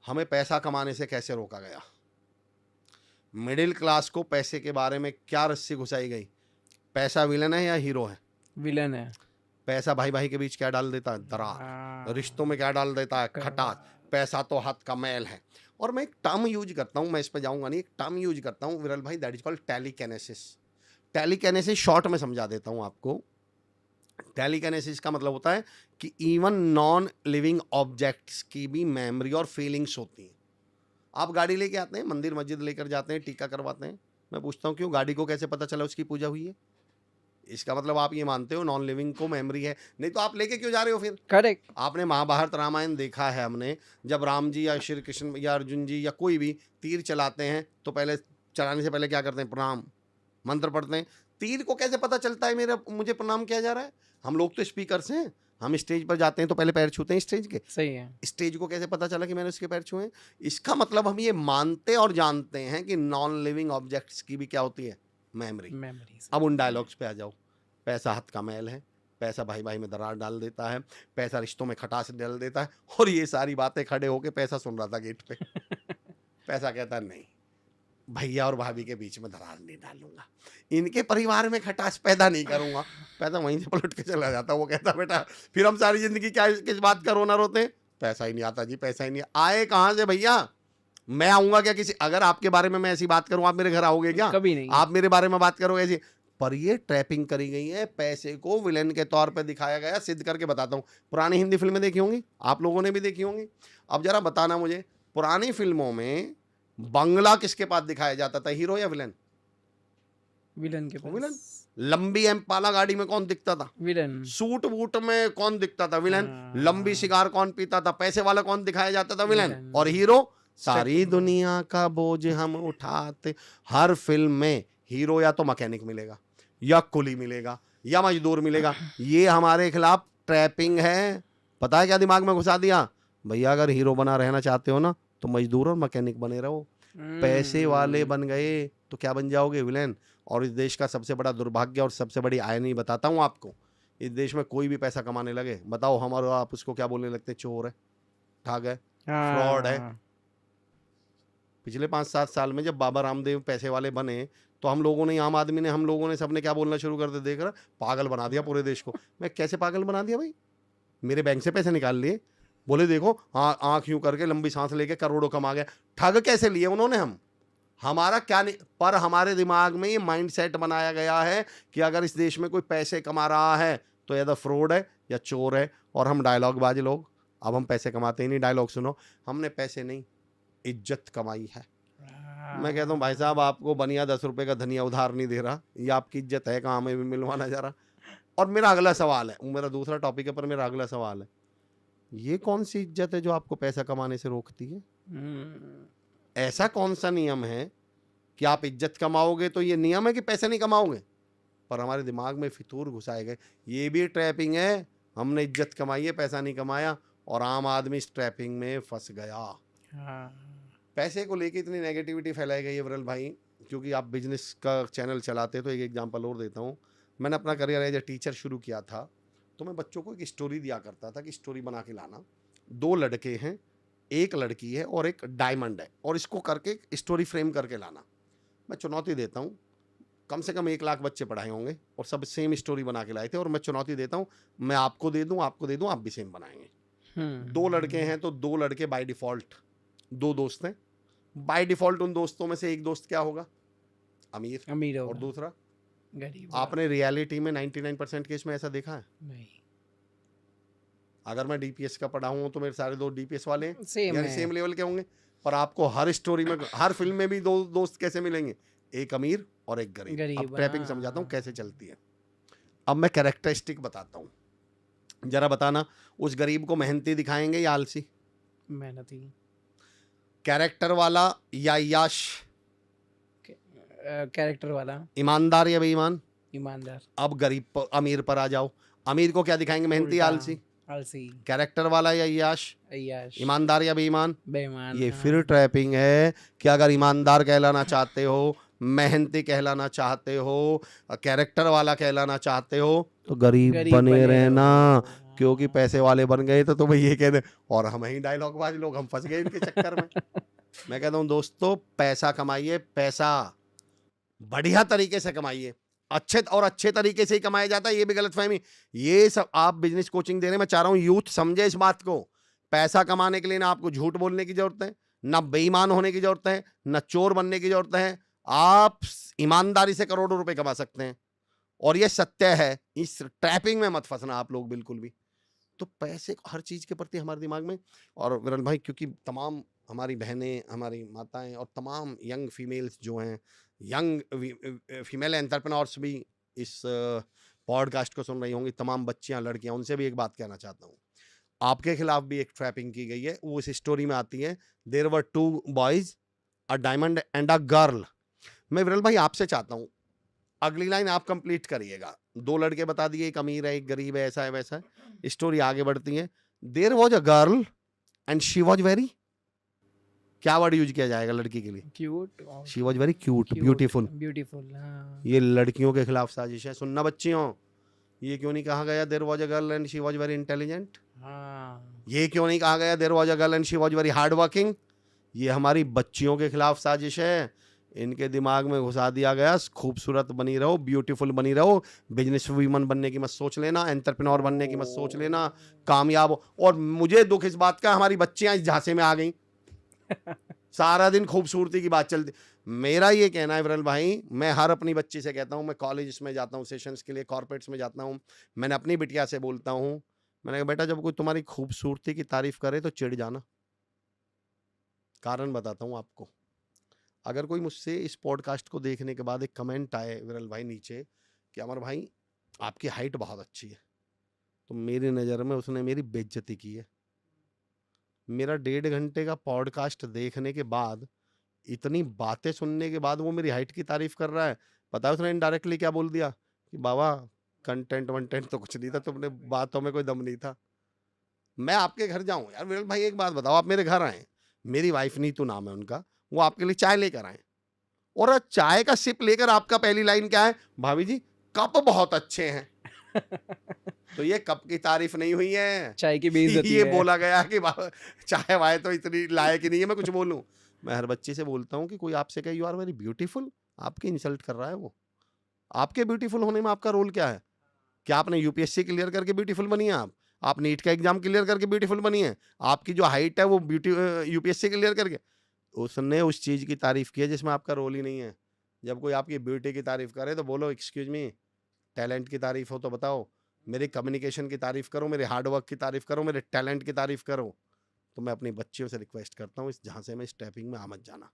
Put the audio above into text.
हमें पैसा कमाने से कैसे रोका गया? मिडिल क्लास को पैसे के बारे में क्या रस्सी घुसाई गई? पैसा विलन है या हीरो है? विलन है। पैसा भाई भाई के बीच क्या डाल देता है? दरार। हाँ, रिश्तों में क्या डाल देता है? कर- खटास। पैसा तो हाथ का मैल है। और मैं एक टर्म यूज करता हूँ, मैं इस पे जाऊंगा नहीं, एक टर्म यूज करता हूँ विरल भाई, that is called telekinesis. Telekinesis short में समझा देता हूँ आपको। टेलीकिनेसिस का मतलब होता है कि इवन नॉन लिविंग ऑब्जेक्ट्स की भी मेमोरी और फीलिंग्स होती हैं। आप गाड़ी लेके आते हैं, मंदिर मस्जिद लेकर जाते हैं, टीका करवाते हैं, मैं पूछता हूँ क्यों? गाड़ी को कैसे पता चला उसकी पूजा हुई है? इसका मतलब आप ये मानते हो नॉन लिविंग को मेमोरी है, नहीं तो आप लेके क्यों जा रहे हो फिर? करेक्ट। आपने महाभारत रामायण देखा है हमने, जब राम जी या श्री कृष्ण या अर्जुन जी या कोई भी तीर चलाते हैं तो पहले चलाने से पहले क्या करते हैं? प्रणाम मंत्र पढ़ते हैं। तीर को कैसे पता चलता है मेरा मुझे प्रणाम किया जा रहा है? हम लोग तो स्पीकर्स हैं, हम स्टेज पर जाते हैं तो पहले पैर छूते हैं स्टेज के। सही है। स्टेज को कैसे पता चला कि मैंने उसके पैर छुए? इसका मतलब हम ये मानते और जानते हैं कि नॉन लिविंग ऑब्जेक्ट्स की भी क्या होती है? मेमोरी। मेमोरीज। अब उन डायलॉग्स पे आ जाओ। पैसा हाथ का मैल है, पैसा भाई भाई में दरार डाल देता है, पैसा रिश्तों में खटास डाल देता है, और ये सारी बातें खड़े होके पैसा सुन रहा था गेट पे। पैसा कहता नहीं, भैया और भाभी के बीच में दरार नहीं डालूंगा, इनके परिवार में खटास पैदा नहीं करूंगा। पैसा वहीं से पलट के चला जाता। वो कहता बेटा फिर हम सारी जिंदगी क्या किस बात का रोना रोते हैं? पैसा ही नहीं आता जी, पैसा ही नहीं आए कहाँ से भैया? मैं आऊंगा क्या किसी? अगर आपके बारे में मैं ऐसी बात करूं, आप मेरे घर आओगे क्या? कभी नहीं। आप मेरे बारे में बात करोगे ऐसी? पर ये ट्रैपिंग करी गई है, पैसे को विलेन के तौर पे दिखाया गया। सिद्ध करके बताता हूँ, पुरानी हिंदी फिल्में देखी होंगी, आप लोगों ने भी देखी होंगी। अब जरा बताना मुझे, पुरानी फिल्मों में बंगला किसके पास दिखाया जाता था, हीरो या विलेन? विलन के विलन। पास। लंबी एम्पाला गाड़ी में कौन दिखता था? विलन। सूट वूट में कौन दिखता था? विलन। हाँ। लंबी सिगार कौन पीता था? पैसे वाला कौन दिखाया जाता था? विलन। विलन। और हीरो? सारी दुनिया का बोझ हम उठाते। हर फिल्म में हीरो या तो मैकेनिक मिलेगा, या कुली मिलेगा, या मजदूर मिलेगा। ये हमारे खिलाफ ट्रैपिंग है। पता है क्या दिमाग में घुसा दिया? भैया अगर हीरो बना रहना चाहते हो ना तो मजदूर और मैकेनिक बने रहो। पैसे वाले बन गए तो क्या बन जाओगे? विलेन। और इस देश का सबसे बड़ा दुर्भाग्य और सबसे बड़ी आयनी बताता हूँ आपको, इस देश में कोई भी पैसा कमाने लगे, बताओ हम और आप उसको क्या बोलने लगते? चोर है, ठग है, फ्रॉड है। पिछले 5-7 साल में जब बाबा रामदेव पैसे वाले बने तो हम लोगों ने, आम आदमी ने, हम लोगों ने, सबने क्या बोलना शुरू कर दिया? देख रहा, पागल बना दिया पूरे देश को। मैं कैसे पागल बना दिया भाई? मेरे बैंक से पैसे निकाल लिए, बोले देखो हाँ, आंख यूं करके लंबी सांस लेके करोड़ों कमा गया। ठग कैसे लिए उन्होंने? हम, हमारा क्या नहीं, पर हमारे दिमाग में ये माइंडसेट बनाया गया है कि अगर इस देश में कोई पैसे कमा रहा है तो या तो फ्रॉड है या चोर है। और हम डायलॉग बाज लोग, अब हम पैसे कमाते ही नहीं। डायलॉग सुनो, हमने पैसे नहीं इज्जत कमाई है। मैं कहता हूँ भाई साहब, आपको बनिया 10 रुपए का धनिया उधार नहीं दे रहा, ये आपकी इज्जत है कहाँ? में भी मिलवाना जा रहा। और मेरा अगला सवाल है, मेरा दूसरा टॉपिक है, पर मेरा अगला सवाल है, ये कौन सी इज्जत है जो आपको पैसा कमाने से रोकती है? ऐसा कौन सा नियम है कि आप इज्जत कमाओगे तो ये नियम है कि पैसे नहीं कमाओगे? पर हमारे दिमाग में फितूर घुसाए गए। ये भी ट्रैपिंग है, हमने इज्जत कमाई है, पैसा नहीं कमाया, और आम आदमी इस ट्रैपिंग में फंस गया। पैसे को लेके इतनी नेगेटिविटी फैलाई गई है विरल भाई, क्योंकि आप बिजनेस का चैनल चलाते, तो एक एग्जांपल और देता हूँ। मैंने अपना करियर एज ए टीचर शुरू किया था, तो मैं बच्चों को एक स्टोरी दिया करता था कि स्टोरी बना के लाना। 2 लड़के हैं, एक लड़की है और एक डायमंड है, और इसको करके स्टोरी फ्रेम करके लाना। मैं चुनौती देता हूँ, कम से कम 1 लाख बच्चे पढ़ाए होंगे और सब सेम स्टोरी बना के लाए थे। और मैं चुनौती देता हूँ, मैं आपको दे दूँ, आपको दे दूँ, आप भी सेम बनाएंगे। 2 लड़के हैं तो 2 लड़के बाय डिफ़ॉल्ट, 2 दोस्त हैं। बाय डिफ़ॉल्ट उन दोस्तों में से एक दोस्त क्या होगा? अमीर और दूसरा गरीब। आपने रियलिटी में 99% केस में ऐसा देखा है? नहीं। अगर मैं डीपीएस का पढ़ा हूँ तो मेरे सारे 2 डीपीएस वाले हैं, यानी सेम लेवल के होंगे। पर आपको हर स्टोरी में, हर फिल्म में भी 2 दोस्त कैसे मिलेंगे? एक अमीर और एक गरीब। अब ट्रैपिंग समझाता हूँ कैसे चलती है। अब मैं कैरेक्टरिस्टिक बताता हूँ, जरा बताना, उस गरीब को मेहनती दिखाएंगे या आलसी? मेहनती। कैरेक्टर वाला या याश? कैरेक्टर वाला। ईमानदार या बेईमान? ईमानदार। अब अमीर पर आ जाओ, अमीर को क्या दिखाएंगे? मेहनती या आलसी? आलसी। कैरेक्टर वाला या याश? याश। ईमानदार या बेईमान? बेईमान। ये फिर ट्रैपिंग है कि अगर ईमानदार कहलाना चाहते हो, मेहनती कहलाना चाहते हो, कैरेक्टर वाला कहलाना चाहते हो, तो गरीब बने रहना। क्योंकि पैसे वाले बन गए तो भाई ये कहते और हम ही डायलॉग बाज लोग, हम फंस गए इनके चक्कर में। मैं कहता हूँ दोस्तों, पैसा कमाइए, पैसा बढ़िया तरीके से कमाइए, अच्छे तरीके से ही कमाया जाता है, ये भी गलतफहमी। ये सब आप बिजनेस कोचिंग दे रहे हैं, मैं चाह रहा हूँ यूथ समझे इस बात को। पैसा कमाने के लिए ना आपको झूठ बोलने की जरूरत है, ना बेईमान होने की जरूरत है, ना चोर बनने की जरूरत है। आप ईमानदारी से करोड़ों रुपए कमा सकते हैं, और ये सत्य है। इस ट्रैपिंग में मत फंसना आप लोग बिल्कुल भी। तो पैसे को हर चीज के प्रति हमारे दिमाग में, और विरल भाई क्योंकि तमाम हमारी बहनें, हमारी माताएं और तमाम यंग फीमेल्स जो हैं, यंग फीमेल एंटरप्रेन्योर्स भी इस पॉडकास्ट को सुन रही होंगी, तमाम बच्चियां, लड़कियां, उनसे भी एक बात कहना चाहता हूँ। आपके खिलाफ भी एक ट्रैपिंग की गई है, वो इस स्टोरी में आती है। There were 2 boys, a diamond and a girl. मैं विरल भाई आपसे चाहता हूँ अगली लाइन आप कंप्लीट करिएगा। 2 लड़के बता दिए, एक अमीर है, एक गरीब है, ऐसा है वैसा है। स्टोरी आगे बढ़ती है। There was a girl and she was very, क्या वर्ड यूज किया जाएगा लड़की के लिए? Cute. She was very cute, beautiful. Beautiful. हाँ। ये लड़कियों के खिलाफ साजिश है। सुनना बच्चियों, ये क्यों नहीं कहा गया there was a girl and she was very intelligent? हाँ। ये क्यों नहीं कहा गया there was a girl and she was very hard working? ये हमारी बच्चियों के खिलाफ साजिश है। इनके दिमाग में घुसा दिया गया खूबसूरत बनी रहो, ब्यूटीफुल बनी रहो, बिजनेस वुमन बनने की मत सोच लेना, एंटरप्रेन्योर बनने की मत सोच लेना, कामयाब हो। और मुझे दुख इस बात का, हमारी बच्चियां इस झांसे में आ गई। सारा दिन खूबसूरती की बात चलती। मेरा ये कहना है विरल भाई, मैं हर अपनी बच्ची से कहता हूँ, मैं कॉलेज में जाता हूँ सेशंस के लिए, कॉर्पोरेट्स में जाता हूँ, मैंने अपनी बिटिया से बोलता हूँ, मैंने कहा बेटा जब कोई तुम्हारी खूबसूरती की तारीफ करे तो चिढ़ जाना। कारण बताता हूँ आपको। अगर कोई मुझसे इस पॉडकास्ट को देखने के बाद एक कमेंट आए विरल भाई नीचे कि अमर भाई आपकी हाइट बहुत अच्छी है, तो मेरी नज़र में उसने मेरी बेइज्जती की है। मेरा 1.5 घंटे का पॉडकास्ट देखने के बाद, इतनी बातें सुनने के बाद वो मेरी हाइट की तारीफ कर रहा है। पता है उसने इनडायरेक्टली क्या बोल दिया? कि बाबा कंटेंट वंटेंट तो कुछ नहीं था, तुमने बातों में कोई दम नहीं था। मैं आपके घर जाऊं यार विरल भाई, एक बात बताओ, आप मेरे घर आए, मेरी वाइफ नीतू नाम है उनका, वो आपके लिए चाय लेकर आए, और चाय का सिप लेकर आपका पहली लाइन क्या है? भाभी जी कप बहुत अच्छे हैं। तो ये कप की तारीफ नहीं हुई है, चाय की बेइज्जती ये है। बोला गया कि चाय वाय तो इतनी लायक ही नहीं है मैं कुछ बोलूं। मैं हर बच्चे से बोलता हूँ कि कोई आपसे कहे यू आर वेरी ब्यूटीफुल, आपकी इंसल्ट कर रहा है वो। आपके ब्यूटीफुल होने में आपका रोल क्या है? क्या आपने यूपीएससी क्लियर करके ब्यूटीफुल बनी है? आप नीट का एग्जाम क्लियर करके ब्यूटीफुल बनी है? आपकी जो हाइट है वो ब्यूटी यूपीएससी क्लियर करके? उसने उस चीज की तारीफ की है जिसमें आपका रोल ही नहीं है। जब कोई आपकी ब्यूटी की तारीफ करे तो बोलो एक्सक्यूज मी, टैलेंट की तारीफ हो तो बताओ, मेरे कम्युनिकेशन की तारीफ करो, मेरे हार्ड वर्क की तारीफ करो, मेरे टैलेंट की तारीफ करो। तो मैं अपनी बच्चियों से रिक्वेस्ट करता हूँ इस झांसे में, इस टैपिंग में आ मत जाना।